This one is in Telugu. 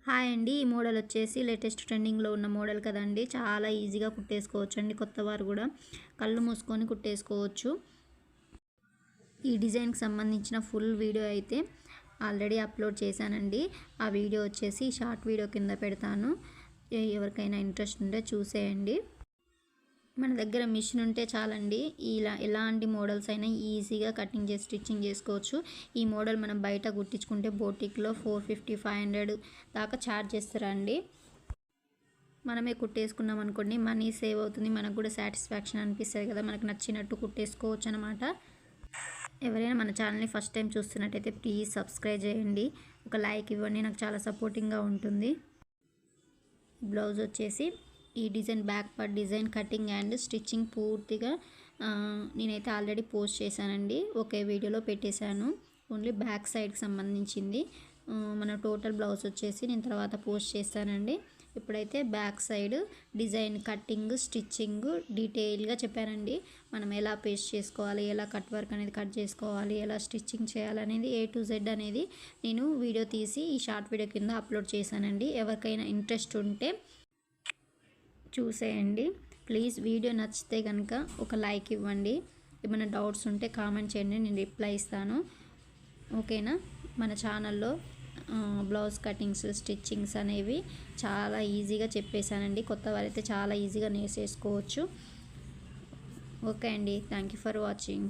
హాయ్ అండి. ఈ మోడల్ వచ్చేసి లేటెస్ట్ ట్రెండింగ్లో ఉన్న మోడల్ కదండి. చాలా ఈజీగా కుట్టేసుకోవచ్చు అండి. కొత్త వారు కూడా కళ్ళు మూసుకొని కుట్టేసుకోవచ్చు. ఈ డిజైన్కి సంబంధించిన ఫుల్ వీడియో అయితే ఆల్రెడీ అప్లోడ్ చేశానండి. ఆ వీడియో వచ్చేసి షార్ట్ వీడియో కింద పెడతాను. ఎవరికైనా ఇంట్రెస్ట్ ఉంటే చూసేయండి. మన దగ్గర మిషన్ ఉంటే చాలండి, ఇలా ఎలాంటి మోడల్స్ అయినా ఈజీగా కటింగ్ చేసి స్టిచ్చింగ్ చేసుకోవచ్చు. ఈ మోడల్ మనం బయట కుట్టించుకుంటే బోటిక్లో 450-500 దాకా ఛార్జ్ చేస్తారండి. మనమే కుట్టేసుకున్నాం అనుకోండి, మనీ సేవ్ అవుతుంది, మనకు కూడా సాటిస్ఫాక్షన్ అనిపిస్తుంది కదా, మనకు నచ్చినట్టు కుట్టేసుకోవచ్చు అనమాట. ఎవరైనా మన ఛానల్ని ఫస్ట్ టైం చూస్తున్నట్టయితే ప్లీజ్ సబ్స్క్రైబ్ చేయండి, ఒక లైక్ ఇవ్వండి, నాకు చాలా సపోర్టింగ్గా ఉంటుంది. బ్లౌజ్ వచ్చేసి ఈ design back part design cutting and stitching పూర్తిగా నేనైతే ఆల్రెడీ పోస్ట్ చేశానండి. ఒకే వీడియోలో పెట్టేశాను. ఓన్లీ బ్యాక్ సైడ్కి సంబంధించింది మన టోటల్ బ్లౌజ్ వచ్చేసి నేను తర్వాత పోస్ట్ చేస్తానండి. ఇప్పుడైతే back side design cutting stitching డీటెయిల్గా చెప్పానండి. మనం ఎలా పేస్ట్ చేసుకోవాలి, ఎలా కట్ వర్క్ అనేది కట్ చేసుకోవాలి, ఎలా స్టిచ్చింగ్ చేయాలనేది A to Z అనేది నేను వీడియో తీసి ఈ షార్ట్ వీడియో కింద అప్లోడ్ చేశానండి. ఎవరికైనా ఇంట్రెస్ట్ ఉంటే చూసేయండి. ప్లీజ్ వీడియో నచ్చితే కనుక ఒక లైక్ ఇవ్వండి. ఏమైనా డౌట్స్ ఉంటే కామెంట్ చేయండి, నేను రిప్లై ఇస్తాను. ఓకేనా. మన ఛానల్లో బ్లౌజ్ కటింగ్స్ స్టిచ్చింగ్స్ అనేవి చాలా ఈజీగా చెప్పేశానండి. కొత్త వారైతే చాలా ఈజీగా నేర్చేసుకోవచ్చు. ఓకే అండి, థ్యాంక్ యూ ఫర్ వాచింగ్.